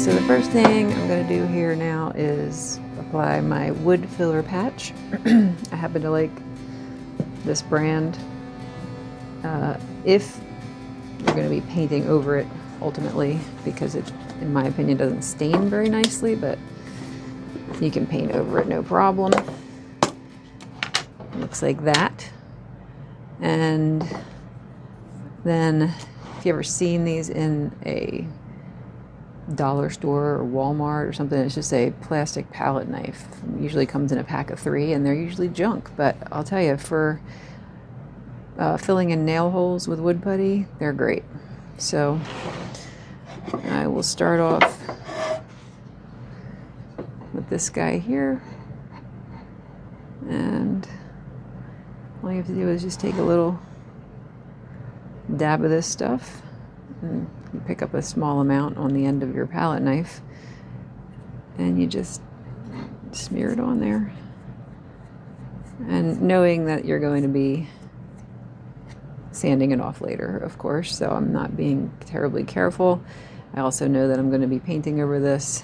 So the first thing I'm going to do here now is apply my wood filler patch. I happen to like this brand. If you're going to be painting over it ultimately, because it, in my opinion, doesn't stain very nicely, but you can paint over it no problem. Looks like that. And then if you ever seen these in a dollar store or Walmart or something, it's just a plastic palette knife. It usually comes in a pack of 3 and they're usually junk, but I'll tell you, for filling in nail holes with wood putty, they're great. So I will start off with this guy here, and all you have to do is just take a little dab of this stuff, and you pick up a small amount on the end of your palette knife, and you just smear it on there. And knowing that you're going to be sanding it off later, of course, so I'm not being terribly careful. I also know that I'm going to be painting over this,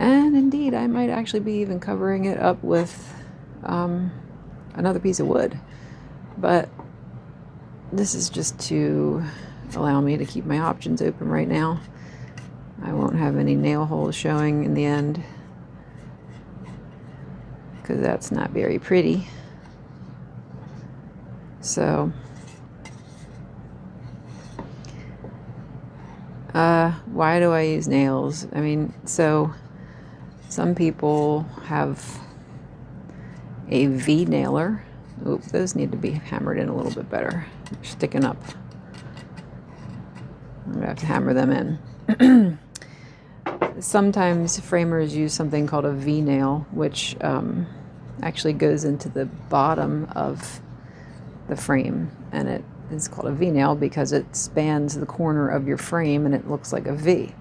and indeed I might actually be even covering it up with another piece of wood, but this is just to allow me to keep my options open right now. I won't have any nail holes showing in the end, because that's not very pretty. So why do I use nails? I mean, so some people have a V nailer. Oop, those need to be hammered in a little bit better. They're sticking up. I'm gonna have to hammer them in. Sometimes framers use something called a V nail, which actually goes into the bottom of the frame, and it is called a V nail because it spans the corner of your frame and it looks like a V.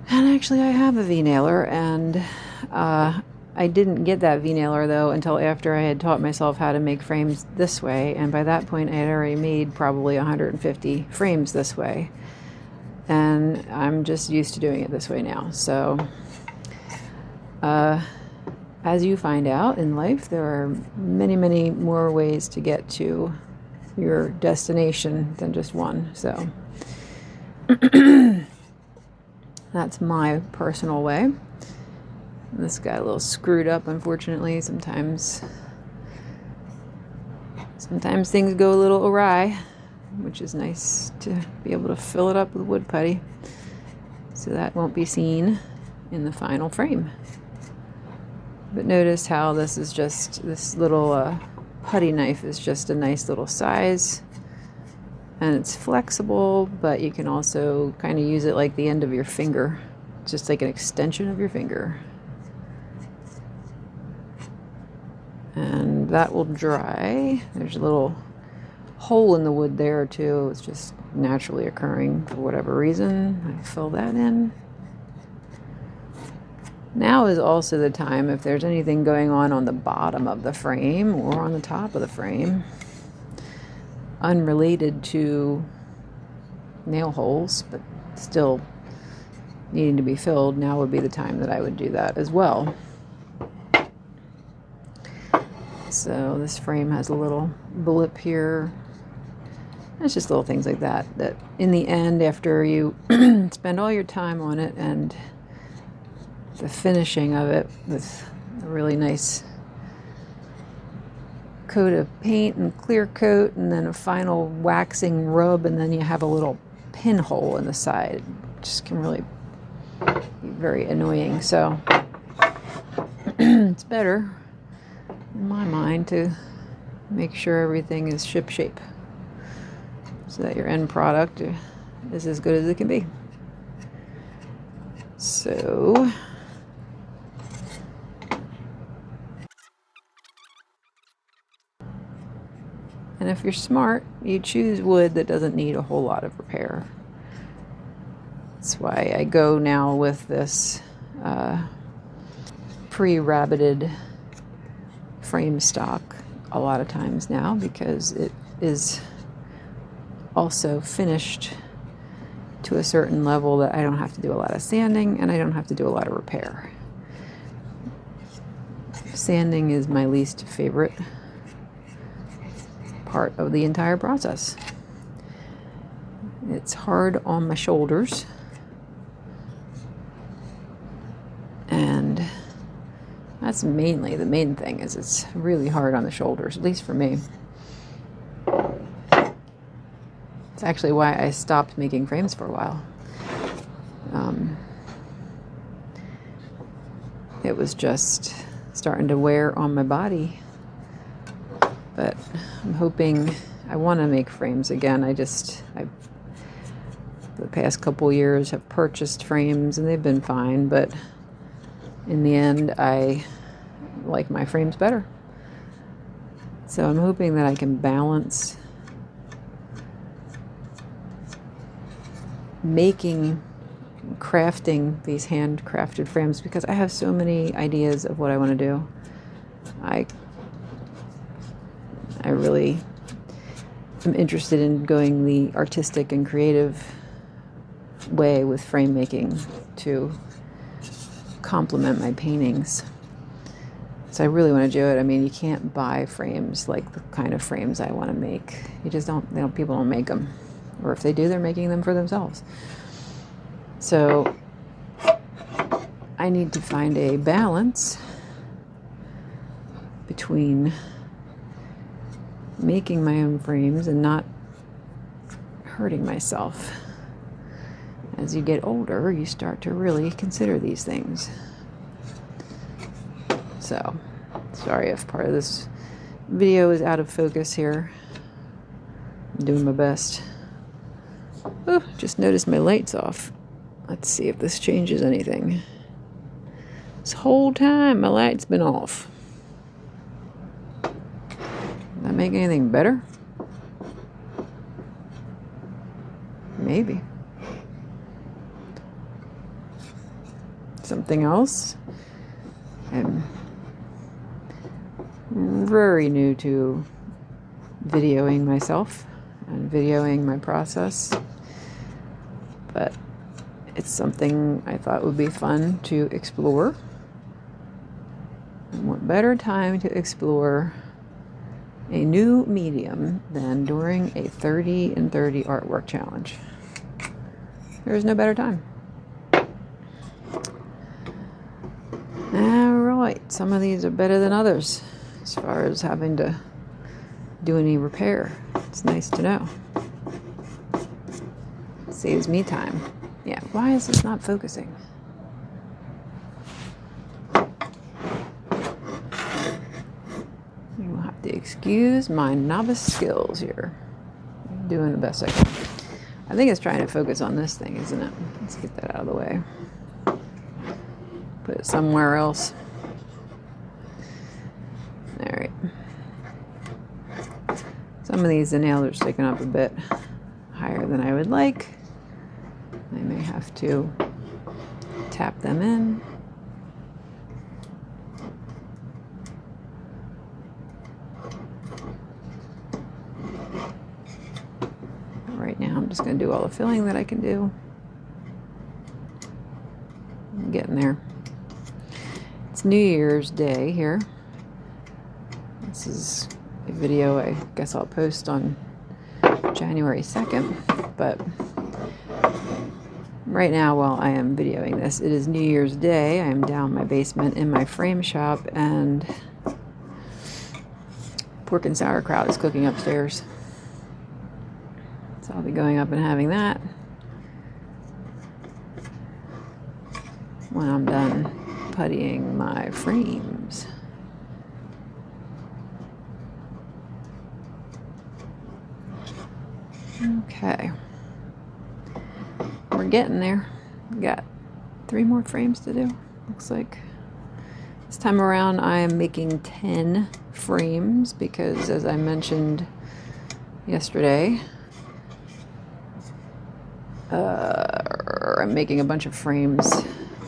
And actually I have a V nailer, and I didn't get that V nailer though until after I had taught myself how to make frames this way, and by that point I had already made probably 150 frames this way, and I'm just used to doing it this way now. So as you find out in life, there are many, many more ways to get to your destination than just one. So that's my personal way. This got a little screwed up, unfortunately. Sometimes things go a little awry, which is nice to be able to fill it up with wood putty, so that won't be seen in the final frame. But notice how this is just, this little putty knife is just a nice little size, and it's flexible, but you can also kind of use it like the end of your finger. It's just like an extension of your finger. And that will dry. There's a little hole in the wood there too. It's just naturally occurring for whatever reason. I fill that in. Now is also the time, if there's anything going on the bottom of the frame or on the top of the frame, unrelated to nail holes, but still needing to be filled, now would be the time that I would do that as well. So this frame has a little blip here. It's just little things like that, that in the end, after you spend all your time on it and the finishing of it with a really nice coat of paint and clear coat, and then a final waxing rub, and then you have a little pinhole in the side. It just can really be very annoying. So it's better, in my mind, to make sure everything is ship shape so that your end product is as good as it can be. So and if you're smart, you choose wood that doesn't need a whole lot of repair. That's why I go now with this pre-rabbited frame stock a lot of times now, because it is also finished to a certain level that I don't have to do a lot of sanding and I don't have to do a lot of repair. Sanding is my least favorite part of the entire process. It's hard on my shoulders, and that's mainly the main thing, is it's really hard on the shoulders, at least for me. It's actually why I stopped making frames for a while. It was just starting to wear on my body. But I'm hoping, I want to make frames again. I the past couple years have purchased frames and they've been fine, but in the end I like my frames better. So I'm hoping that I can balance crafting these handcrafted frames, because I have so many ideas of what I want to do. I really am interested in going the artistic and creative way with frame making to complement my paintings. So I really want to do it. I mean, you can't buy frames like the kind of frames I want to make. You just don't, people don't make them. Or if they do, they're making them for themselves. So I need to find a balance between making my own frames and not hurting myself. As you get older, you start to really consider these things. So, sorry if part of this video is out of focus here. I'm doing my best. Oh, just noticed my light's off. Let's see if this changes anything. This whole time my light's been off. Does that make anything better? Maybe. Something else. I'm very new to videoing myself and videoing my process, but it's something I thought would be fun to explore. And what better time to explore a new medium than during a 30 and 30 artwork challenge? There's no better time. All right, some of these are better than others as far as having to do any repair. It's nice to know. It saves me time. Yeah, why is this not focusing? You will have to excuse my novice skills here. I'm doing the best I can. I think it's trying to focus on this thing, isn't it? Let's get that out of the way. Put it somewhere else. All right. Some of these, the nails are sticking up a bit higher than I would like. I may have to tap them in. Right now, I'm just going to do all the filling that I can do. I'm getting there. It's New Year's Day here. This is a video I guess I'll post on January 2nd, but right now while I am videoing this, it is New Year's Day. I am down my basement in my frame shop, and pork and sauerkraut is cooking upstairs. So I'll be going up and having that when I'm done puttying my frames. Okay. We're getting there. We got 3 more frames to do. Looks like this time around I am making 10 frames because, as I mentioned yesterday, I'm making a bunch of frames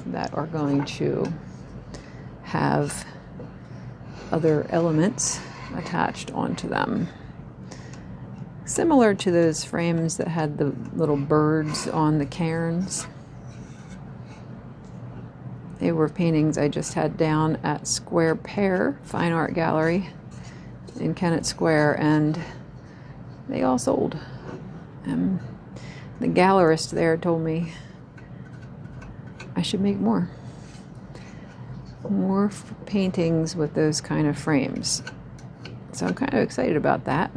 that are going to have other elements attached onto them. Similar to those frames that had the little birds on the cairns. They were paintings I just had down at Square Pear Fine Art Gallery in Kennett Square, and they all sold. The gallerist there told me I should make more paintings with those kind of frames. So I'm kind of excited about that,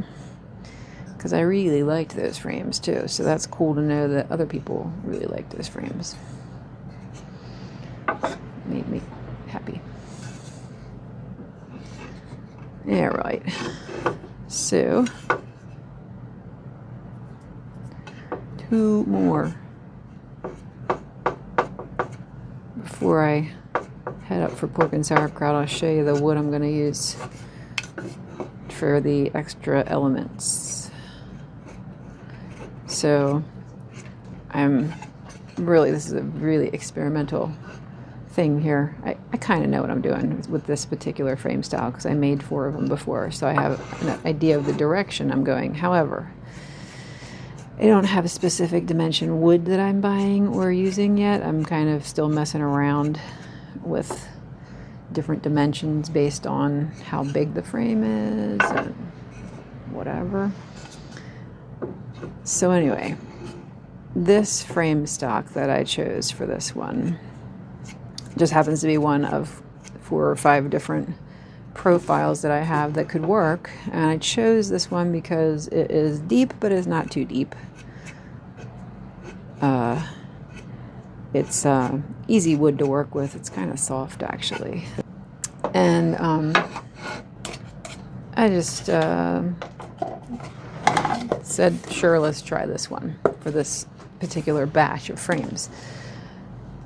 because I really liked those frames too. So that's cool to know that other people really like those frames. Made me happy. Yeah, right. So 2 more before I head up for pork and sauerkraut. I'll show you the wood I'm going to use for the extra elements. So this is a really experimental thing here. I kind of know what I'm doing with this particular frame style because I made 4 of them before, so I have an idea of the direction I'm going. However, I don't have a specific dimension wood that I'm buying or using yet. I'm kind of still messing around with different dimensions based on how big the frame is and whatever. So anyway, this frame stock that I chose for this one just happens to be one of 4 or 5 different profiles that I have that could work, and I chose this one because it is deep but is not too deep. It's easy wood to work with. It's kind of soft actually, and I just said, sure, let's try this one for this particular batch of frames.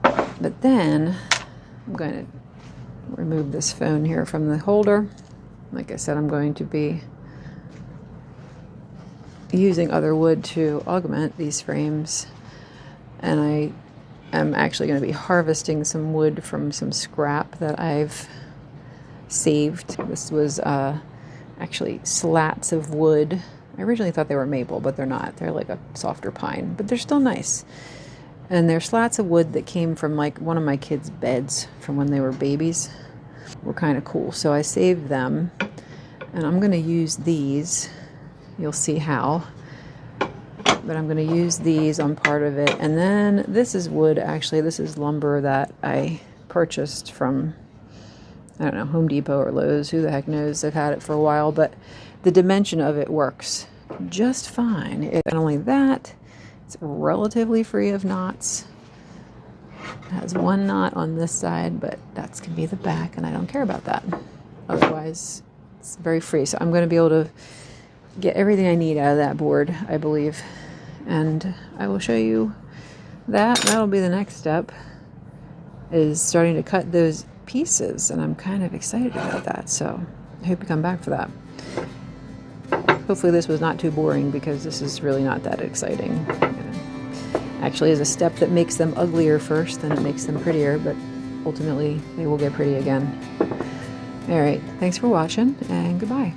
But then I'm going to remove this phone here from the holder. Like I said, I'm going to be using other wood to augment these frames, and I am actually going to be harvesting some wood from some scrap that I've saved. This was actually slats of wood. I originally thought they were maple, but they're not. They're like a softer pine, but they're still nice. And they're slats of wood that came from like one of my kids' beds from when they were babies. Were kind of cool. So I saved them, and I'm going to use these. You'll see how. But I'm going to use these on part of it. And then this is wood, actually. This is lumber that I purchased from, I don't know, Home Depot or Lowe's. Who the heck knows? I've had it for a while. But the dimension of it works just fine. Not only that, it's relatively free of knots. It has 1 knot on this side, but that's going to be the back, and I don't care about that. Otherwise, it's very free. So I'm going to be able to get everything I need out of that board, I believe. And I will show you that. That'll be the next step, is starting to cut those pieces, and I'm kind of excited about that. So I hope you come back for that. Hopefully this was not too boring, because this is really not that exciting. Actually is a step that makes them uglier first, then it makes them prettier, but ultimately they will get pretty again. All right, thanks for watching, and goodbye.